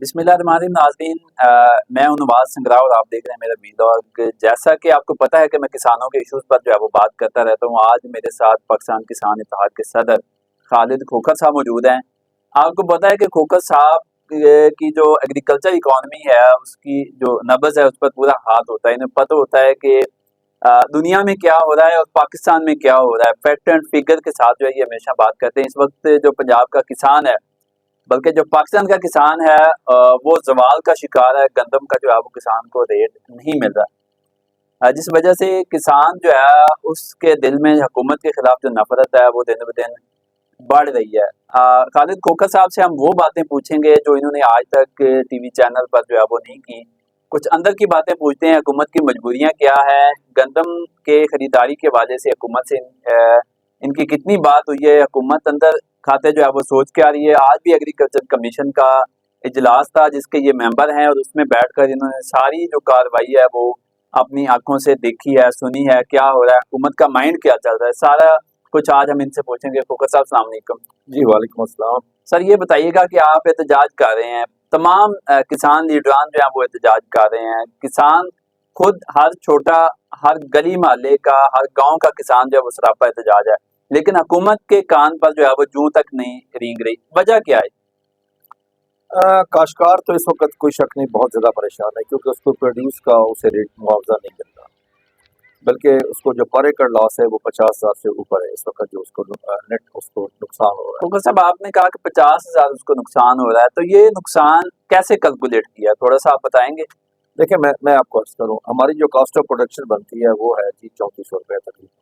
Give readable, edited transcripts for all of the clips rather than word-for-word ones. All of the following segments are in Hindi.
बिस्मिल्लाहिर्रहमानिर्रहीम नाज़रीन, मैं हूं नवाज संगराह और आप देख रहे हैं मेरा वीलॉग। जैसा कि आपको पता है कि मैं किसानों के इश्यूज़ पर जो है वो बात करता रहता हूं। आज मेरे साथ पाकिस्तान किसान इत्तेहाद के सदर खालिद खोखर साहब मौजूद हैं। आपको पता है कि खोखर साहब की जो एग्रीकल्चर इकॉनमी है उसकी जो नब्ज़ है उस पर पूरा हाथ होता है। इन्हें पता होता है कि दुनिया में क्या हो रहा है और पाकिस्तान में क्या हो रहा है। फैक्ट एंड फिगर के साथ जो है ये हमेशा बात करते हैं। इस वक्त जो पंजाब का किसान है, बल्कि जो पाकिस्तान का किसान है, वो ज़वाल का शिकार है। गंदम का जो है वो किसान को रेट नहीं मिल रहा, जिस वजह से किसान जो है उसके दिल में हुकूमत के खिलाफ जो नफरत है वो दिन ब दिन बढ़ रही है। खालिद खोखर साहब से हम वो बातें पूछेंगे जो इन्होंने आज तक टीवी चैनल पर जो है वो नहीं की। कुछ अंदर की बातें पूछते हैं, हुकूमत की मजबूरियां क्या है, गंदम के खरीदारी के वादे से हुकूमत से इनकी कितनी बात हुई है, हुकूमत अंदर खाते जो है वो सोच के आ रही है। आज भी एग्रीकल्चर कमीशन का इजलास था जिसके ये मेंबर हैं और उसमें बैठकर इन्होंने सारी जो कार्रवाई है वो अपनी आंखों से देखी है, सुनी है, क्या हो रहा है, हुकूमत का माइंड क्या चल रहा है, सारा कुछ आज हम इनसे पूछेंगे। खोखर साहब अस्सलाम वालेकुम। जी वालेकुम अस्सलाम। सर ये बताइएगा कि आप एहतजाज कर रहे हैं, तमाम किसान लीडरान जो हैं वो एहतजाज कर रहे हैं, किसान खुद हर छोटा, हर गली मोहल्ले का, हर गांव का किसान जो है वो सरापा एहतजाज है, लेकिन हुकूमत के कान पर जो है वो जूं तक नहीं रेंग रही। वजह क्या है? काश्तकार तो इस वक्त कोई शक नहीं बहुत ज़्यादा परेशान है, क्योंकि उसको प्रोड्यूस का उसे रेट मुआवजा नहीं मिल रहा, बल्कि उसको जो पर एकड़ लॉस है वो 50,000 से ऊपर है इस वक्त, जो उसको नेट उसको नुकसान हो रहा खोखर साहब आपने कहा कि 50,000 उसको नुकसान हो रहा है, तो ये नुकसान कैसे कैलकुलेट किया, थोड़ा सा आप बताएंगे? है। देखिए, मैं आपको अर्ज करूँ, हमारी जो कॉस्ट ऑफ प्रोडक्शन बनती है वो है जी 3400 रुपये तकरीबन,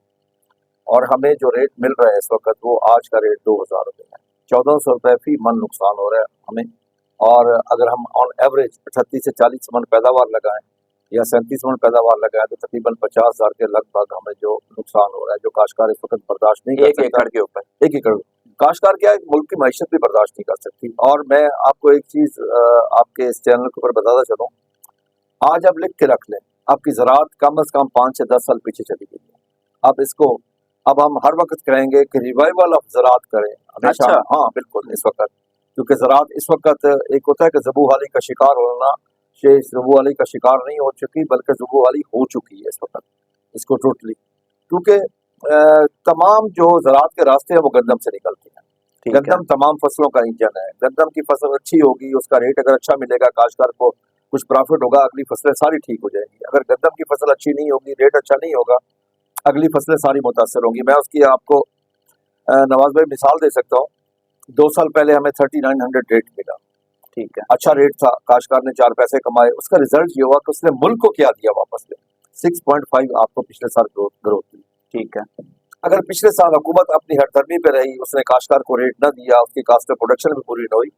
और हमें जो रेट मिल रहा है इस वक्त वो आज का रेट 2,000 रुपये है। 1,400 रुपये फी मन नुकसान हो रहा है हमें। और अगर हम ऑन एवरेज 38 से 40 मन पैदावार लगाएं या 37 मन पैदावार लगाएं तो तकरीबन 50,000 के लगभग हमें जो नुकसान हो रहा है, जो काश्तकार इस वक्त बर्दाश्त नहीं कर एक सकता। एकड़ के ऊपर एक एकड़ काश्तकार क्या है, मुल्क की मैशत भी बर्दाश्त नहीं कर सकती। और मैं आपको एक चीज़ आपके इस चैनल के ऊपर बताता चलूँ, आज आप लिख के रख लें, आपकी ज़राअत कम अज़ कम 5 से 10 साल पीछे चली गई है। आप इसको अब हम हर वक्त कहेंगे कि रिवाइवल ऑफ ज़राअत करें हमेशा। अच्छा। हाँ बिल्कुल, इस वक्त क्योंकि ज़राअत इस वक्त एक होता है कि ज़बू हाली का शिकार होना, ये ज़बू हाली का शिकार नहीं हो चुकी बल्कि ज़बू हाली हो चुकी है इस वक्त इसको टोटली, क्योंकि तमाम जो ज़राअत के रास्ते हैं वो गंदम से निकलते हैं। ठीक है। गंदम तमाम फसलों का इंजन है। गंदम की फसल अच्छी होगी, उसका रेट अगर अच्छा मिलेगा, काश्तकार को कुछ प्रॉफिट होगा, अगली फसलें सारी ठीक हो जाएंगी। अगर गंदम की फसल अच्छी नहीं होगी, रेट अच्छा नहीं होगा, अगली फसलें सारी मुतासर होंगी। मैं उसकी आपको नवाज भाई मिसाल दे सकता हूँ। 2 साल पहले हमें 3900 रेट मिला, ठीक है। अच्छा रेट था, काश्तकार ने 4 पैसे कमाए। उसका रिजल्ट ये हुआ कि उसने मुल्क को क्या दिया वापस में, 6.5 आपको पिछले साल ग्रोथ दी। ठीक है। अगर पिछले साल हुकूमत अपनी हरदर्मी पे रही, उसने काश्तकार को रेट न दिया, उसकी कास्ट ऑफ प्रोडक्शन भी पूरी न हुई,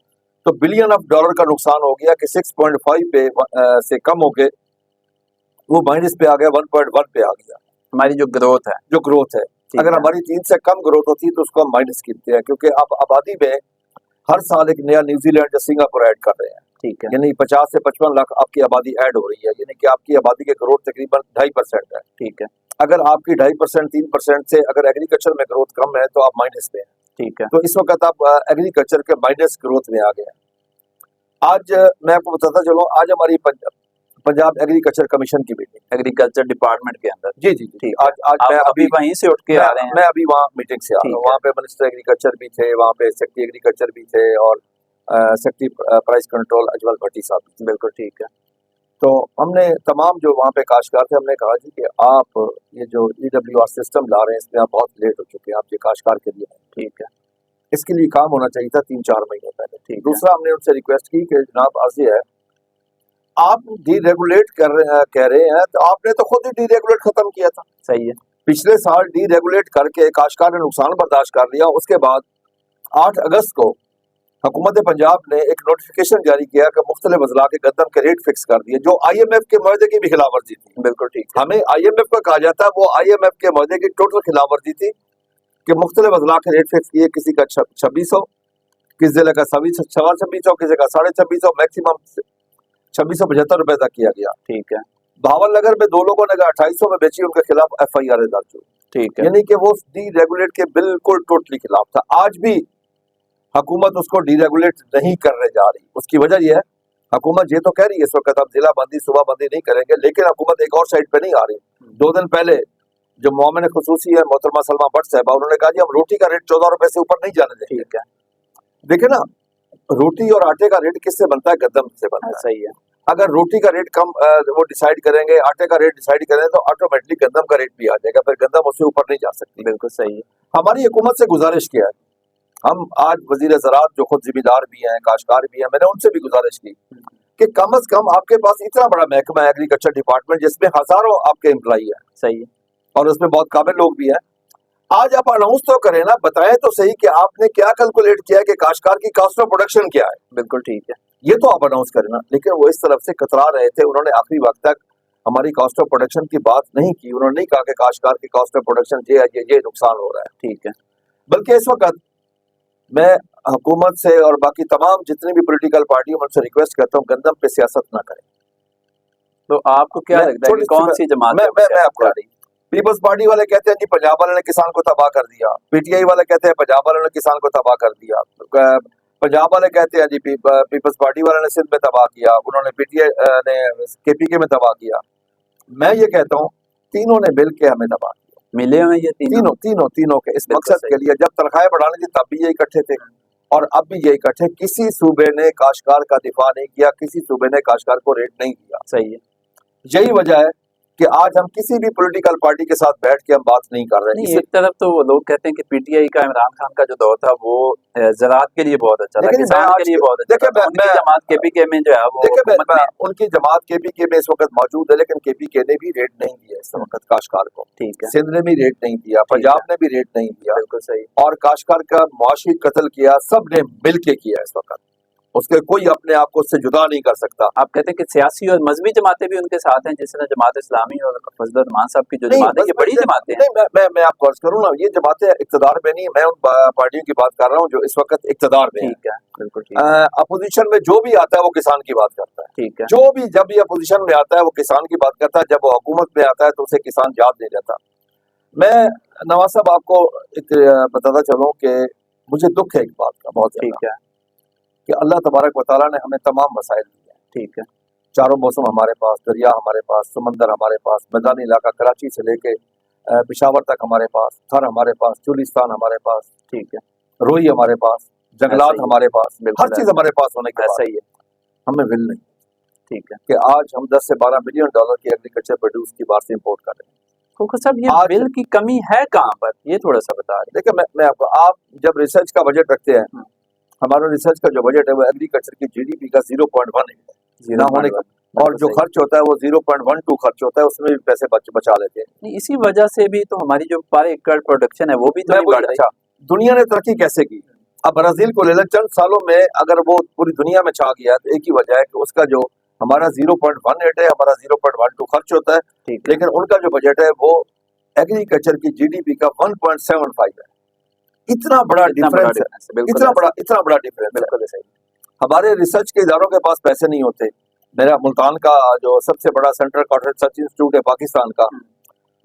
तो बिलियन ऑफ डॉलर का नुकसान हो गया कि 6.5 पे से कम हो गए, वो माइनस पे आ गया, 1.1 पे आ गया। हमारी जो ग्रोथ है, अगर हमारी 3 से कम ग्रोथ होती तो उसको हम माइनस गिनते हैं, क्योंकि अब आबादी में हर साल एक नया न्यूजीलैंड या सिंगापुर ऐड कर रहे हैं। ठीक है। यानी 50 से 55 लाख आपकी आबादी ऐड हो रही है, यानी कि आपकी आबादी की ग्रोथ तकरीबन 2.5% है। ठीक है। अगर आपकी 2.5% 3% से अगर एग्रीकल्चर में ग्रोथ कम है तो आप माइनस में है। ठीक है। तो इस वक्त आप एग्रीकल्चर के माइनस ग्रोथ में आ गए। आज मैं आपको बताता चलूँ, आज हमारी पंजाब एग्रीकल्चर कमीशन की मीटिंग एग्रीकल्चर डिपार्टमेंट के अंदर। जी जी जी ठीक आज आज आप मैं अभी वहीं से उठ के आ रहे हैं? मैं अभी वहाँ मीटिंग से आ रहा हूँ। वहाँ पे मिनिस्टर एग्रीकल्चर भी थे, वहाँ पे सेक्रेटरी एग्रीकल्चर भी थे, और सेक्रेटरी प्राइस कंट्रोल अजमल भट्टी साहब भी थे। बिल्कुल ठीक है। तो हमने तमाम जो वहाँ पे काश्तकार थे, हमने कहा जी कि आप ये जो EWR सिस्टम ला रहे हैं इसमें आप बहुत लेट हो चुके हैं, आप ये काश्तकार के लिए। ठीक है। इसके लिए काम होना चाहिए था 3-4 महीने पहले। ठीक दूसरा, हमने उनसे रिक्वेस्ट की कि जनाब अर्ज है, आप डीरेगुलेट कह रहे हैं, तो आपने तो खुद ही डीरेगुलेट खत्म किया था। सही है। पिछले साल डीरेगुलेट करके काश्तकार ने नुकसान बर्दाश्त कर लिया। उसके बाद 8 अगस्त को हुकूमत पंजाब ने एक नोटिफिकेशन जारी किया कि मुख्तलिफ अजला के गंदम के रेट फिक्स कर दिए, जो IMF के मुआहदे की भी खिलाफ वर्जी थी। बिल्कुल ठीक है। हमें IMF का कहा जाता है, वो IMF के मुआहदे की टोटल खिलाफ वर्जी थी कि मुख्तलिफ अजला के रेट फिक्स किए, किसी का 2600, किस जिले का 2600, किसी का 2650, मैक्सिमम 2675 तक किया गया। ठीक है। भावलनगर में 2 लोगों ने 2800 में बेची, उनके खिलाफ FIR दर्ज हुई। ठीक है। यानी कि वो डीरेगुलेट के बिल्कुल टोटली खिलाफ था। आज भी हुकूमत उसको डीरेगुलेट नहीं करने जा रही। उसकी वजह यह है हुकूमत ये तो कह रही है इस वक्त आप जिला बंदी सूबा बंदी नहीं करेंगे, लेकिन हुकूमत एक और साइड पे नहीं आ रही। 2 दिन पहले जो मोमिन खुसूसी है मोहतरमा सलमा भट्ट साहब, उन्होंने कहा जी हम रोटी का रेट 14 रुपए से ऊपर नहीं जाने देंगे। ठीक है, देखिए ना, रोटी और आटे का रेट किससे बनता है? गंदम से बनता है। सही है। अगर रोटी का रेट कम वो डिसाइड करेंगे, आटे का रेट डिसाइड करेंगे, तो ऑटोमेटिकली गंदम का रेट भी आ जाएगा, फिर गंदम उससे ऊपर नहीं जा सकती। बिल्कुल सही है। हमारी हुकूमत से गुजारिश किया है, हम आज वजीर ज़राअत जो खुद जिम्मेदार भी हैं, काश्तकार भी हैं, मैंने उनसे भी गुजारिश की कि कम अज कम आपके पास इतना बड़ा महकमा है एग्रीकल्चर डिपार्टमेंट जिसमें हजारों आपके एम्प्लॉई है, सही है। और उसमें बहुत काबिल लोग भी हैं। आज आप अनाउंस तो करें ना, बताएं तो सही कि आपने क्या कैलकुलेट किया है कि काश्तकार की कॉस्ट ऑफ प्रोडक्शन क्या है। बिल्कुल ठीक है, ये तो आप अनाउंस करें ना। लेकिन वो इस तरफ से कतरा रहे थे, उन्होंने आखिरी वक्त तक हमारी कॉस्ट ऑफ प्रोडक्शन की बात नहीं की। उन्होंने नहीं कहा कि काश्तकार की कॉस्ट ऑफ प्रोडक्शन ये नुकसान हो रहा है। ठीक है। बल्कि इस वक्त मैं हुकूमत से और बाकी तमाम जितनी भी पॉलिटिकल पार्टी उनसे रिक्वेस्ट करता हूँ, गंदम पे सियासत ना करें। तो आपको क्या लगता है कि कौन सी जमात मैं आपको पीपल्स पार्टी वाले कहते हैं जी पंजाब वाले ने किसान को तबाह कर दिया, पीटीआई वाले कहते हैं पंजाब वाले ने किसान को तबाह कर दिया, पंजाब वाले कहते हैं जी पीपल्स पार्टी वाले ने सिंध में तबाह किया, उन्होंने पीटीआई ने केपीके में तबाह किया। मैं ये कहता हूँ तीनों ने मिल के हमें तबाह किया, मिले हुए ये तीनों के इस मकसद के लिए। जब तनख्वाहें बढ़ाने थी तब भी ये इकट्ठे थे और अब भी ये इकट्ठे। किसी सूबे ने काश्तकार का दिफा नहीं किया, किसी सूबे ने काश्तकार को रेट नहीं दिया। सही है। यही वजह है कि आज हम किसी भी पॉलिटिकल पार्टी के साथ बैठ के हम बात नहीं कर रहे हैं। एक तरफ तो वो लोग कहते हैं कि पीटीआई का इमरान खान का जो दौर था वो ज़राअत के लिए बहुत अच्छा था, किसान के लिए बहुत अच्छा था। उनकी जमात केपीके में जो है वो उनकी जमात केपीके में इस वक्त मौजूद है, लेकिन केपीके ने भी रेट नहीं दिया इस वक्त काश्तकार को। ठीक है। सिंध ने भी रेट नहीं दिया, पंजाब ने भी रेट नहीं दिया। बिल्कुल सही। और काश्तकार का मुआशी कत्ल किया, सब ने मिल के किया इस वक्त। उसके कोई अपने आप को उससे जुदा नहीं कर सकता। आप कहते हैं कि सियासी और मजहबी जमातें भी उनके साथ हैं, जिस तरह जमात इस्लामी और फजल रहमान साहब की जो जमात है, ये बड़ी जमातें हैं। मैं आपको अर्ज करूँ ना, ये जमातें इक्तदार में नहीं, मैं उन पार्टियों की बात कर रहा हूँ जो इस वक्त इक्तदार में। ठीक है, बिल्कुल ठीक है। अपोजिशन में जो भी आता है वो किसान की बात करता है। ठीक है। जब भी अपोजिशन में आता है वो किसान की बात करता है, जब वो हुकूमत में आता है तो उसे किसान याद नहीं रहता। मैं नवाज साहब आपको एक बताता चलूँ कि मुझे दुख है एक बात का बहुत। ठीक है। कि अल्लाह तबारक व तआला ने हमें तमाम मसाइल दिए। ठीक है। चारों मौसम हमारे पास, दरिया हमारे पास, समंदर हमारे पास, मैदानी इलाका कराची से लेके पेशावर तक हमारे पास, थर हमारे पास, चुलिस्तान हमारे पास, ठीक है, रोई हमारे पास, जंगलात हमारे पास, हर चीज हमारे पास होने के बाद सही है, हमें विल नहीं। ठीक है। कि आज हम 10 से 12 बिलियन डॉलर की एग्रीकल्चर प्रोड्यूस की बात से इम्पोर्ट कर रहे हैं। खोखर साहब, ये बिल की कमी है कहाँ पर, ये थोड़ा सा बता रहे। देखिए मैं आपको, आप जब रिसर्च का बजट रखते हैं, हमारा रिसर्च का जो बजट है वो एग्रीकल्चर की जीडीपी का 0.1 ना होने का, और जो खर्च होता है वो 0.12 खर्च होता है, उसमें भी पैसे बचा लेते हैं। इसी वजह से भी तो हमारी जो पर एकड़ प्रोडक्शन है वो भी तो नहीं बढ़ रही। अच्छा, दुनिया ने तरक्की कैसे की? अब ब्राजील को ले लें, चंद सालों में अगर वो पूरी दुनिया में छा गया तो एक ही वजह है कि उसका जो हमारा 0.18 है, हमारा 0.12 खर्च होता है, लेकिन उनका जो बजट है वो एग्रीकल्चर की जीडीपी का 1.75 है। इतना बड़ा डिफरेंस है, इतना बड़ा डिफरेंस। बिल्कुल सही। हमारे रिसर्च के इदारों के पास पैसे नहीं होते। मेरा मुल्तान का जो सबसे बड़ा सेंट्रल कॉर्पोरेट रिसर्च इंस्टीट्यूट है पाकिस्तान का,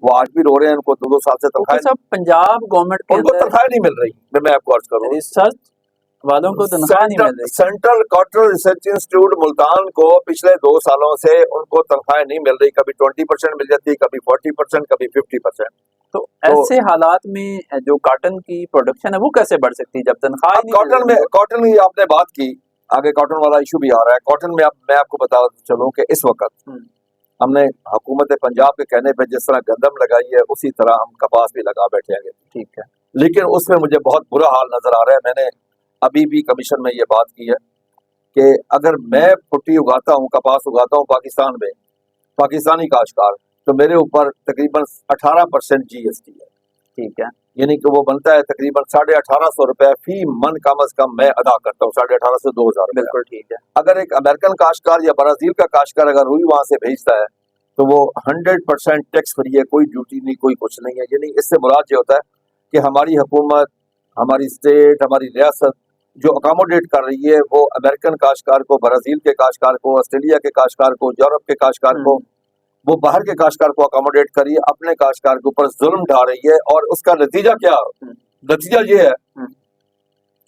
वो आज भी रो रहे हैं, उनको 2-2 साल से तनख्वाह, पंजाब गवर्नमेंट के उनको तनख्वाह नहीं मिल रही। मैं आपको अर्ज करूं, रिसर्च वालों को तनख्वाह नहीं मिल रही। Central corporate research institute Multan को पिछले 2 सालों से उनको तनख्वाह नहीं मिल रही। कभी 20% मिल जाती, कभी 40%, कभी 50%। तो ऐसे हालात में जो कॉटन की प्रोडक्शन है वो कैसे बढ़ सकती है जब तनख्वाह नहीं? कॉटन की आपने बात की, आगे कॉटन वाला इशू भी आ रहा है। कॉटन में मैं आपको बता चलूं कि इस वक्त हमने हुकूमत पंजाब के कहने पे जिस तरह गंदम लगाई है, उसी तरह हम कपास भी लगा बैठे हैं। ठीक है, लेकिन उसमें मुझे बहुत बुरा हाल नजर आ रहा है। मैंने अभी भी कमीशन में ये बात की है कि अगर मैं पुट्टी उगाता हूँ, कपास उगाता हूँ पाकिस्तान में, पाकिस्तानी काश्तकार, तो मेरे ऊपर तकरीबन 18% जीएसटी है। ठीक है, यानी कि वो बनता है तकरीबन 1850 रुपए फी मन कम अज कम मैं अदा करता हूँ, 1850 से 2000। बिल्कुल ठीक है। अगर एक अमेरिकन काश्तकार या ब्राजील का काश्तकार अगर रुई वहां से भेजता है तो वो 100% टैक्स फ्री है, कोई ड्यूटी नहीं, कोई कुछ नहीं है। यानी इससे मुराद ये होता है कि हमारी हुकूमत, हमारी स्टेट, हमारी रियासत जो अकोमोडेट कर रही है वो अमेरिकन काश्तकार को, ब्राजील के काश्तकार को, ऑस्ट्रेलिया के काश्तकार को, यूरोप के काश्तकार को, वो बाहर के काश्तकार को अकोमोडेट करिए, अपने काश्तकार के ऊपर जुल्म ढा रही है। और उसका नतीजा क्या? नतीजा ये है,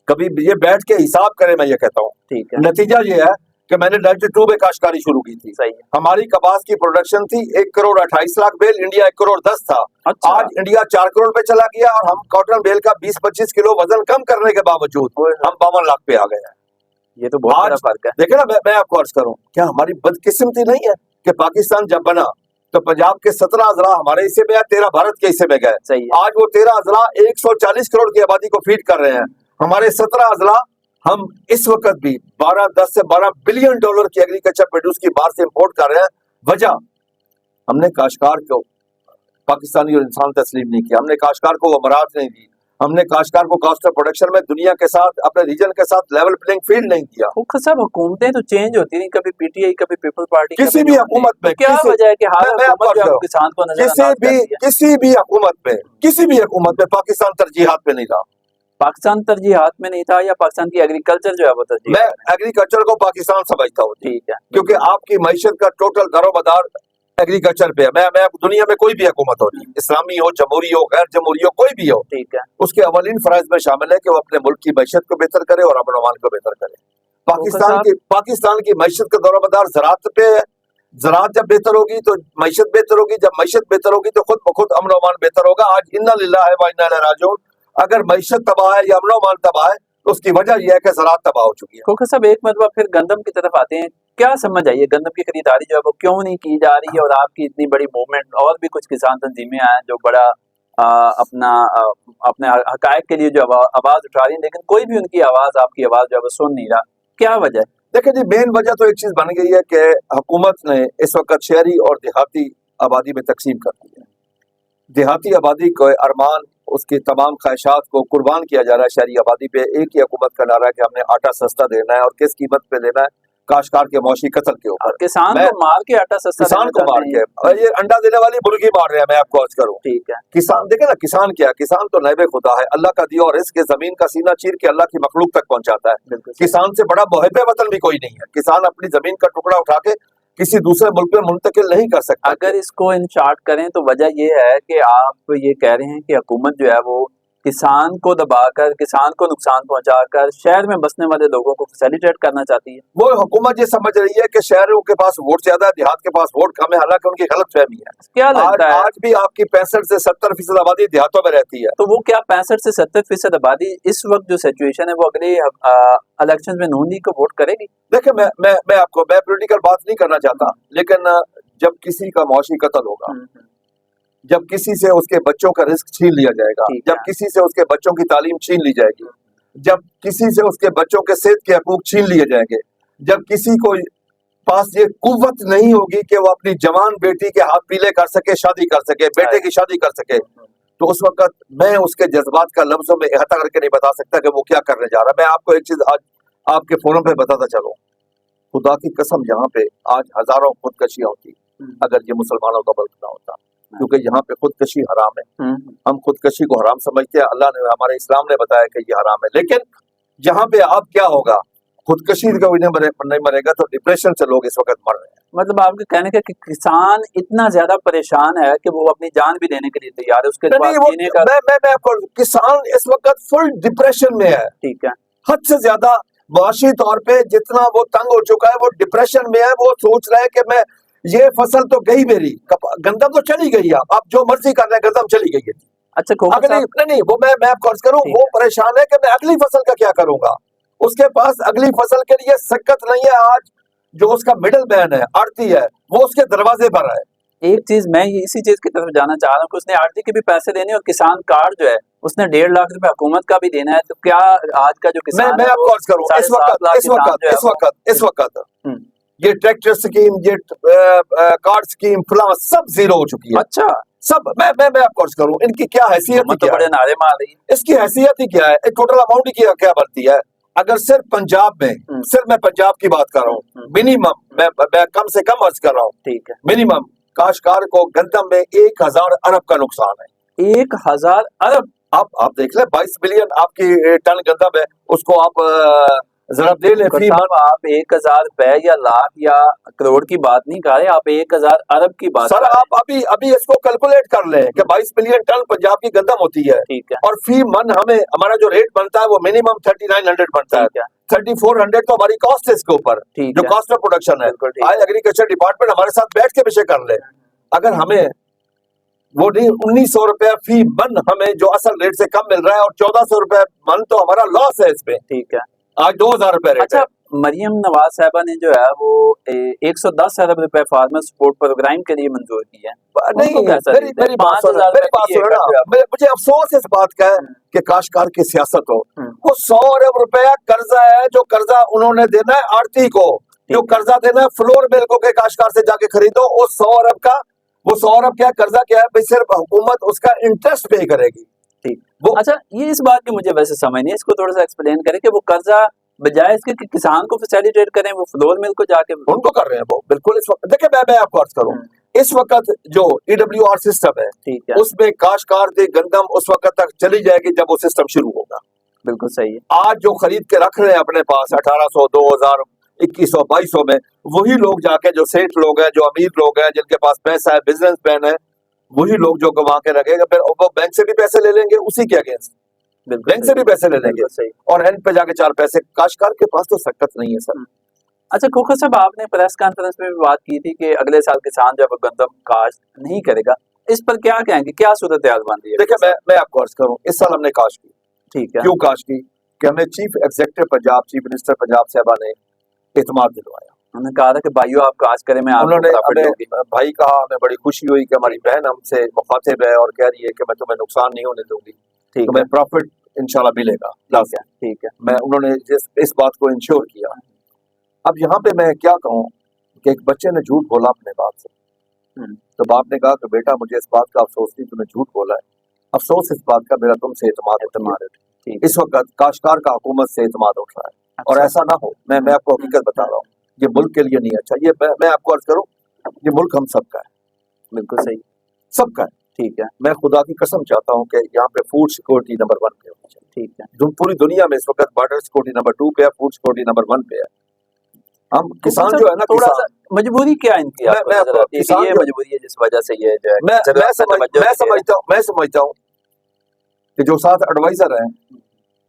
कभी ये बैठ के हिसाब करें, मैं ये कहता हूँ, ठीक है, नतीजा ये है कि मैंने 92 में काश्तकारी शुरू की थी। सही है। हमारी कपास की प्रोडक्शन थी 1,28,00,000 बेल, इंडिया 1,10,00,000 था। अच्छा। आज इंडिया 4 करोड़ पे चला गया और हम कॉटन बेल का 20-25 किलो वजन कम करने के बावजूद हम 52 लाख पे आ गए हैं। ये तो बहुत बड़ा आज फर्क है। देखे ना, मैं आपको अर्ज करूं, क्या हमारी बदकिस्मती नहीं है कि पाकिस्तान जब बना तो पंजाब के 17 अजला हमारे हिस्से में, 13 भारत के हिस्से में गए। सही है। आज वो 13 अजला 140 करोड़ की आबादी को फीड कर रहे हैं। हमारे 17 अजला हम इस वक्त भी 10 से 12 बिलियन डॉलर की एग्रीकल्चर प्रोड्यूस की बाहर से इंपोर्ट कर रहे हैं। वजह, हमने काश्तकार को पाकिस्तानी और इंसान तस्लीम नहीं किया, हमने काश्तकार को वो मराहत नहीं दी, हमने काश्तकार को कॉस्ट ऑफ प्रोडक्शन में दुनिया के साथ, अपने रीजन के साथ लेवल प्लेइंग फील्ड नहीं किया। वो सब हुकूमतें तो चेंज होती नहीं, कभी पीटीआई, कभी पीपल पार्टी, किसी भी हुकूमत में क्या वजह है कि हर मैं आपको हुकूमत जो है वो अर्ज किसान को करूं, नजरअंदाज करती है? किसी भी हुकूमत में पाकिस्तान तरजीहात में नहीं रहा। पाकिस्तान तरजीहात में नहीं था, या पाकिस्तान की एग्रीकल्चर जो है वो तरजीह? मैं एग्रीकल्चर को पाकिस्तान समझता हूँ, ठीक है, क्योंकि आपकी मईशत का टोटल दारोमदार एग्रीकल्चर पे है। मैं दुनिया में कोई भी हुकूमत हो, इस्लामी हो, जमहूरी हो, गैर जमहूरी हो, कोई भी हो, ठीक है। उसके अवलीन फराइज में शामिल है कि वो अपने मुल्क की मईशत को बेहतर करे और अमन अमान को बेहतर करे। पाकिस्तान की मईशत का दारोमदार ज़राअत पे है। ज़राअत जब बेहतर होगी तो मईशत बेहतर होगी, जब मईशत बेहतर होगी तो खुद ब खुद अमन अमान बेहतर होगा। आज इन्ना लिल्लाहि व इन्ना इलैहि राजिऊन, अगर मईशत तबाह है या अमन अमान तबाह है तो उसकी वजह यह है कि ज़राअत तबाह हो चुकी है। खोखर साहब, एक मरतबा फिर गंदम की तरफ आते हैं। क्या समझ आई है, गंदम की खरीदारी जो है वो क्यों नहीं की जा रही है? और आपकी इतनी बड़ी मूवमेंट, और भी कुछ किसान तंजीमें हैं जो बड़ा अपने हकायक के लिए जो आवाज उठा रही है, लेकिन कोई भी उनकी आवाज, आपकी आवाज जो है वो सुन नहीं रहा। क्या वजह है? देखिए जी, मेन वजह तो एक चीज बन गई है कि हुकूमत ने इस वक्त शहरी और देहाती आबादी में तकसीम कर दी है। देहाती आबादी को अरमान, उसकी तमाम ख्वाहिशात को कुर्बान किया जा रहा है शहरी आबादी पे। एक ही हुकूमत का नारा है कि हमने आटा सस्ता देना है, और किस कीमत पे देना है? काश्तकार के मौशी कत्ल के ऊपर। किसान को मार के आटा सस्ता, किसान को मार के, और ये अंडा देने वाली मुर्गी मार रहे हैं। मैं आपको अर्ज करूं, ठीक है। किसान देखे ना, किसान क्या है? किसान तो नैबे खुदा है, अल्लाह का दिया और रिज़्क़ जमीन का सीना चीर के अल्लाह की मखलूक तक पहुंचाता है। किसान से बड़ा मुहिब्बे वतन भी कोई नहीं है। किसान अपनी जमीन का टुकड़ा उठा के किसी दूसरे मुल्क में मुंतकिल नहीं कर सकता। अगर इसको इन शॉर्ट करें तो वजह ये है कि आप ये कह रहे हैं कि हुकूमत जो है वो किसान को दबाकर, किसान को नुकसान पहुंचाकर शहर में बसने वाले लोगों को फैसिलिटेट करना चाहती है। वो हुकूमत ये समझ रही है कि शहरों के पास वोट ज्यादा है, देहात के पास वोट कम है, हालांकि उनकी गलत फहमी है। क्या लगता है? आज भी आपकी 65 से 70% आबादी देहातों में रहती है। तो वो क्या 65 से 70% आबादी इस वक्त जो सिचुएशन है वो अगले इलेक्शन में नून लीग को वोट करेगी? देखिए, मैं पॉलिटिकल बात नहीं करना चाहता, लेकिन जब किसी का मौशी कत्ल होगा, जब किसी से उसके बच्चों का रिस्क छीन लिया जाएगा, जब किसी से उसके बच्चों की तालीम छीन ली जाएगी, जब किसी से उसके बच्चों के सेहत के हकूक छीन लिए जाएंगे, जब किसी को पास ये कुव्वत नहीं होगी कि वो अपनी जवान बेटी के हाथ पीले कर सके, शादी कर सके, बेटे की शादी कर सके, तो उस वक्त मैं उसके जज्बात का लफ्जों में इहाता करके नहीं बता सकता कि वो क्या करने जा रहा है। मैं आपको एक चीज आज आपके फोरम पे बताता चलूं, खुदा की कसम, यहाँ पे आज हजारों खुदकशियां होती अगर ये मुसलमानों का मुल्क ना होता, क्योंकि यहाँ पे खुदकशी हराम है। हम खुदकशी को हराम समझते हैं, अल्लाह ने, हमारे इस्लाम ने बताया कि ये हराम है। लेकिन यहाँ पे अब क्या होगा, खुदकशी का नहीं मरेगा तो डिप्रेशन से लोग इस वक्त मर रहे हैं। मतलब आपके कहने का कि किसान इतना ज्यादा परेशान है कि वो अपनी जान भी देने के लिए तैयार है उसके बाद जीने का। मैं आपको, किसान इस वक्त फुल डिप्रेशन में है। ठीक है। हद से ज्यादा मुआशी तौर पे जितना वो तंग हो चुका है, वो डिप्रेशन में है। वो सोच रहा है कि मैं, ये फसल तो गई मेरी, गंदम तो चली गई है, आप जो मर्जी कर रहे हैं, गंदम चली गई है। अच्छा, नहीं, वो मैं आपको अर्ज करूं, वो परेशान है कि मैं अगली फसल का क्या करूंगा। उसके पास अगली फसल के लिए सकत नहीं है। आज जो उसका मिडिल मैन है, आड़ती है, वो उसके दरवाजे पर है। एक चीज मैं इसी चीज की तरफ जाना चाह रहा हूँ कि उसने आड़ती के भी पैसे देने और किसान कार्ड जो है उसने 1.5 लाख रुपए हुकूमत का भी देना है। तो क्या आज का जो किसान, मैं आपको अर्ज करूं, इस वक्त ये ट्रैक्टर स्कीम, ये कार्ड स्कीम, फलां सब जीरो हो चुकी है। अच्छा, सब मैं आपको अर्ज करूं, इनकी क्या हैसियत तो बड़े नारे मार रही है। इसकी हैसियत ही क्या है, टोटल अमाउंट की क्या बनती है? अगर सिर्फ पंजाब में, सिर्फ मैं पंजाब की बात कर रहा हूँ, मिनिमम मैं कम से कम अर्ज कर रहा हूँ, ठीक है, मिनिमम काश्तकार को गंदम में 1000 अरब का नुकसान है। 1000 अरब? आप देख ले, 22 बिलियन आपकी टन गंदम है, उसको आप जरा दे ले फी साहब आप 1000 रुपए या लाख या करोड़ की बात नहीं कर रहे, आप 1000 अरब की बात सर कर रहे आप अभी अभी इसको कैलकुलेट कर लें कि 22 मिलियन टन पंजाब की गंदम होती है हैं। ठीक है, और फी मन हमें हमारा जो रेट बनता है वो मिनिमम 3900 बनता है। ठीक है, 3400 तो हमारी कॉस्ट है इसके ऊपर, ठीक जो है, कॉस्ट ऑफ प्रोडक्शन है। बिल्कुल ठीक आज एग्रीकल्चर डिपार्टमेंट हमारे साथ बैठ के विषय कर ले, अगर हमें वो नहीं 1900 रुपया फी मन हमें जो असल रेट से कम मिल रहा है और 1400 रुपया मन तो हमारा लॉस है इसमें। ठीक है। आज 2000 रुपया रेट अच्छा, है। मरियम नवाज साहबा ने जो है वो 110 अरब रुपए फार्मर सपोर्ट प्रोग्राम के लिए मंजूर की है। नहीं उनको कैसा मेरी देते हैं? मेरी बात सुनो 5000 मेरी रुपए बात की सुनो एकड़ जो ना, है मुझे अफसोस इस बात का है कि काश्तकार की सियासत हो। हम्म, वो 100 अरब रुपया कर्जा है, जो कर्जा उन्होंने देना है आड़ती को, जो कर्जा देना है फ्लोर मिल्कों के काश्तकार से जाके खरीदो। वो 100 अरब का, वो 100 अरब क्या कर्जा क्या है भाई, सिर्फ हुकूमत उसका इंटरेस्ट पे करेगी। ठीक। वो अच्छा, ये इस बात की मुझे वैसे समझ नहीं है, इसको थोड़ा सा एक्सप्लेन करें कि वो कर्जा बजाय इसके कि किसान को फैसिलिटेट करें, वो फ्लोर मिल को जाके उनको कर रहे हैं वो बिल्कुल। इस वक्त देखिए मैं आपको अर्ज करूं, इस वक्त जो EWR सिस्टम है ठीक है, उसमें काश्तकार की गंदम उस वक्त तक चली जाएगी जब वो सिस्टम शुरू होगा। बिल्कुल सही है। आज जो खरीद के रख रहे हैं अपने पास 1800 2000 2100 2200 में, वही लोग जाके जो सेठ लोग हैं, जो अमीर लोग हैं, जिनके पास पैसा है, बिजनेसमैन है, वही लोग जो गंवा के रखेगा, फिर वो बैंक से भी पैसे ले लेंगे उसी के अगेंस्ट, बिल्कुल बैंक से भी पैसे ले लेंगे बिल्कुल सही। और एंड पे जाके 4 पैसे। काश्तकार के पास तो सकत नहीं है सर। अच्छा खोखर साहब, आपने प्रेस कॉन्फ्रेंस में भी बात की थी कि अगले साल किसान जब गंदम काश्त नहीं करेगा, इस पर क्या कहेंगे, क्या सूरत हाल बन रही है? देखिए मैं आपको अर्ज करूं, इस साल हमने काश्त की। ठीक है, क्यों काश्त की? कि हमें chief executive Punjab, chief minister Punjab साहबा ने एतमाद दिलवाया। उन्होंने कहा था कि भाइयों आप काश्त करें, मैं आपको उन्होंने प्रॉफिट हमें दूंगी। भाई कहा, हमें बड़ी खुशी हुई कि हमारी बहन हमसे मुखातिब है और कह रही है कि मैं तुम्हें नुकसान नहीं होने दूंगी, ठीक है, तुम्हें प्रॉफिट इंशाल्लाह मिलेगा। ठीक है, ठीक है, मैं उन्होंने इस बात को इंश्योर किया। अब यहाँ पे मैं क्या कहूँ कि एक बच्चे ने झूठ बोला अपने बाप से, तो बाप ने कहा कि बेटा मुझे इस बात का अफसोस नहीं, तुमने झूठ बोला है, अफसोस इस बात का मेरा तुमसे एतमाद है। ठीक इस वक्त काश्तकार का हुकूमत से एतमाद उठ रहा है और ऐसा ना हो। मैं आपको हकीकत बता रहा हूँ, ये मुल्क के लिए नहीं अच्छा। ये मैं आपको अर्ज करूँ, ये मुल्क हम सबका है, बिल्कुल सही, सबका है। ठीक है, मैं खुदा की कसम चाहता हूँ कि यहाँ पे फूड सिक्योरिटी नंबर 1 पे होनी चाहिए। ठीक है, पूरी दुनिया में इस वक्त बॉर्डर सिक्योरिटी नंबर 2 पे है, फूड सिक्योरिटी नंबर 1 पे है। हम किसान जो है ना, थोड़ा किसान, सा मजबूरी क्या इनकी आपको मैं नजर आती है कि किसान ये जो- मजबूरी है जिस वजह से ये जो है मैं जरूरत से तवज्जो नहीं दे रहे? समझता हूँ कि जो साथ एडवाइजर हैं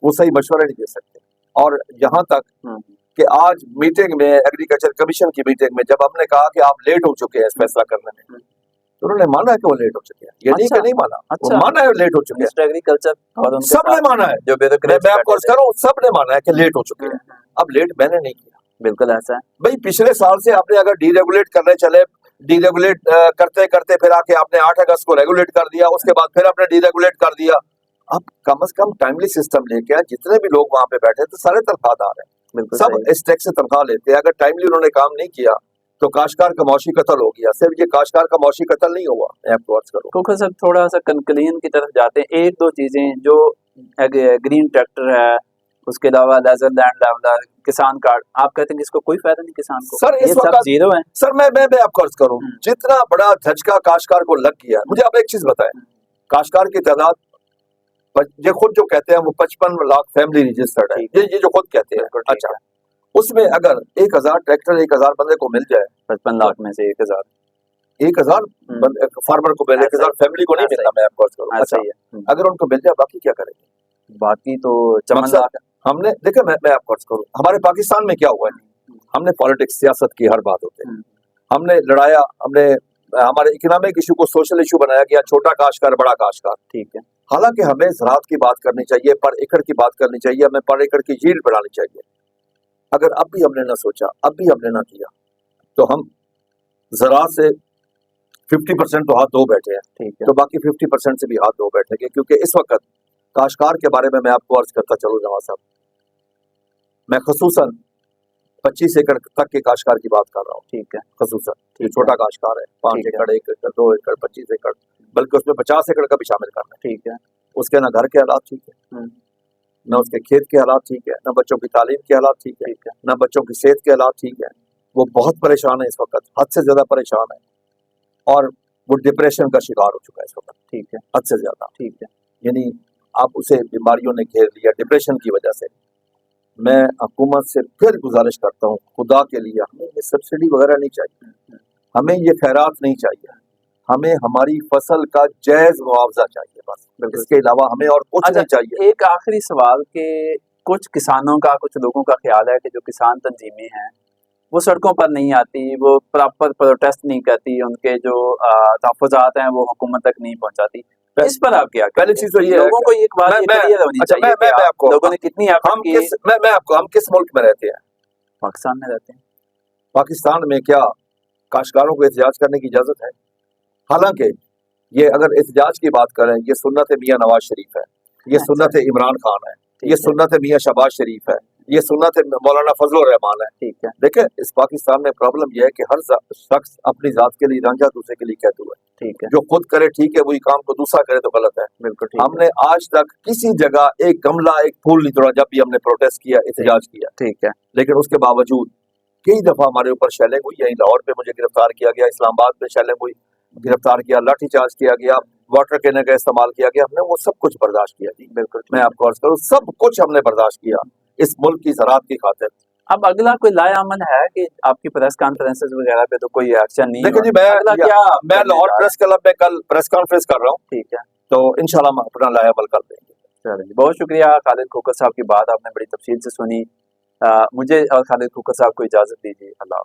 वो सही मशवरे नहीं दे सकते। और यहाँ तक कि आज मीटिंग में, एग्रीकल्चर कमीशन की मीटिंग में, जब हमने कहा कि आप लेट हो चुके हैं इस फैसला करने में, तो उन्होंने माना है कि वो लेट हो चुके हैं। ये नहीं कि नहीं माना, वो माना है लेट हो चुके हैं। मिनिस्टर एग्रीकल्चर और उनके सबने साथ माना है, जो मैं ब्यूरोक्रेट्स आपको अर्ज बैठे थे। करूं, सबने माना है कि लेट हो चुके हैं। अब लेट मैंने नहीं किया, बिल्कुल ऐसा है। भाई पिछले साल से आपने अगर डीरेगुलेट करने चले, डीरेगुलेट करते करते फिर आके आपने 8 अगस्त को रेगुलेट कर दिया, उसके बाद फिर आपने डीरेगुलेट कर दिया। अब कम से कम टाइमली सिस्टम लेके आए। जितने भी लोग वहां पे बैठे तो सारे तनख्वाहदार हैं, बिल्कुल सब सही। इस टैक्स से तनख्वाह लेते हैं। अगर टाइमली उन्होंने काम नहीं किया तो काश्तकार का मौशी कत्ल हो गया। सिर्फ ये काश्तकार का मौशी कत्ल नहीं हुआ, मैं आपको अर्ज करूं। खोखर साहब थोड़ा सा कंक्लूजन की तरफ जाते हैं। एक दो चीजें जो ग्रीन ट्रैक्टर है, उसके अलावा लेजर लैंड लेवलर, किसान कार्ड, आप कहते हैं कि इसको कोई फायदा नहीं किसान को? सर इस ये सब वक्त जीरो है। सर मैं आपको अर्ज करूं, जितना बड़ा झटका काश्तकार को लग गया, मुझे अब एक चीज बताएं, काश्तकार की तादाद ये खुद जो कहते हैं वो 55 लाख फैमिली रजिस्टर्ड है, ये जो खुद कहते हैं। अच्छा, उसमें अगर 1000 ट्रैक्टर 1000 बंदे को मिल जाए, 55 लाख में से 1000 फार्मर को मिले, 1000 फैमिली को नहीं मिलना, मैं आपको अर्ज करूं। अच्छा, अगर उनको मिल जाए बाकी क्या करेंगे? बाकी तो चमन लाख। हमने देखा, मैं आपको अर्ज करूं, हमारे पाकिस्तान में क्या हुआ है, हमने पॉलिटिक्स सियासत की हर बात होते हैं, हमने लड़ाया, हमने हमारे इकोनॉमिक इशू को सोशल इशू बनाया गया, छोटा काश्तकार बड़ा काश्तकार। ठीक है, हालांकि हमें ज़राअत की बात करनी चाहिए, पर एकड़ की बात करनी चाहिए, हमें पर एकड़ की यील्ड बढ़ानी चाहिए। अगर अब भी हमने ना सोचा, अब भी हमने ना किया, तो हम ज़राअत से 50% तो हाथ धो बैठे हैं। ठीक है, तो बाकी 50% से भी हाथ धो बैठेंगे, क्योंकि इस वक्त काश्तकार के बारे में मैं आपको अर्ज करता चलूं जवाब साहब, मैं खसूसन 25 एकड़ तक के काश्तकार की बात कर रहा हूँ। ठीक है, खसूसन जो छोटा काश्तकार है, 5 एकड़ 1 एकड़ 2 एकड़ 25 एकड़, बल्कि उसमें 50 एकड़ का भी शामिल करना है। ठीक है, उसके ना घर के हालात ठीक है, न उसके खेत के हालात ठीक है, न बच्चों की तालीम के हालात ठीक है, न बच्चों की सेहत के हालात ठीक है। वो बहुत परेशान है इस वक्त, हद से ज्यादा परेशान है, और वो डिप्रेशन का शिकार हो चुका है इस वक्त। ठीक है, हद से ज्यादा। ठीक है, यानी आप उसे बीमारियों ने घेर लिया डिप्रेशन की वजह से। मैं हुकूमत से फिर गुजारिश करता हूँ, खुदा के लिए हमें ये सब्सिडी वगैरह नहीं चाहिए, हमें ये खैरात नहीं चाहिए, हमें हमारी फसल का जायज मुआवजा चाहिए बस, इसके अलावा हमें और कुछ अच्छा, नहीं चाहिए। एक आखिरी सवाल कि कुछ किसानों का, कुछ लोगों का ख्याल है कि जो किसान तंजीमें हैं वो सड़कों पर नहीं आती, वो प्रॉपर प्रोटेस्ट नहीं करती, उनके जो तहफ़्फ़ुज़ात हैं वो हुकूमत तक नहीं पहुंचाती। इस पर आप क्या पहली कहेंगे? चीज तो ये है लोगों कि को एक बात ये मैं क्लियर होनी अच्छा चाहिए कि मैं आपको लोगों ने कितनी एफर्ट हम की। किस मैं आपको हम किस मुल्क में रहते हैं? पाकिस्तान में रहते हैं। पाकिस्तान में क्या काश्तकारों को एहतजाज करने की इजाजत है? हालांकि ये अगर एहतजाज की बात करें, ये सुन्नत मियां नवाज शरीफ है, ये सुन्नत इमरान खान है, ये सुन्नत मियां शहबाज शरीफ है, ये सुन्नत मौलाना फजल रहमान है। ठीक है, देखे इस पाकिस्तान में प्रॉब्लम यह है कि हर शख्स अपनी जात के लिए रांझा, दूसरे के लिए कहतू है। ठीक है, जो खुद करे ठीक है, वही काम को दूसरा करे तो गलत है। बिल्कुल ठीक है, हमने आज तक किसी जगह एक गमला, एक फूल नहीं तोड़ा जब भी हमने प्रोटेस्ट किया, एहतजाज किया, ठीक है, लेकिन उसके बावजूद कई दफा हमारे ऊपर शेलिंग हुई। यहीं लाहौर पे मुझे गिरफ्तार किया गया, इस्लामाबाद में शेलिंग हुई, गिरफ्तार किया, लाठीचार्ज किया गया, वाटर कैनर का इस्तेमाल किया गया, हमने वो सब कुछ बर्दाश्त किया जी। बिल्कुल। मैं आपको अर्ज करूँ, सब कुछ हमने बर्दाश्त किया इस मुल्क की ज़राअत की खातिर। अब अगला कोई लायामन है कि आपकी प्रेस कॉन्फ्रेंसेस वगैरह पे तो कोई एक्शन नहीं देखिए जी, अगला क्या मैं लाहौर प्रेस क्लब में कल प्रेस कॉन्फ्रेंस कर रहा हूँ, ठीक है, तो इंशाल्लाह हम अपना लायामल कर देंगे। चलिए, बहुत शुक्रिया खालिद खोकर साहब की बात आपने बड़ी तफसील से सुनी। मुझे और खालिद खोकर साहब को इजाज़त दीजिए। अल्लाह।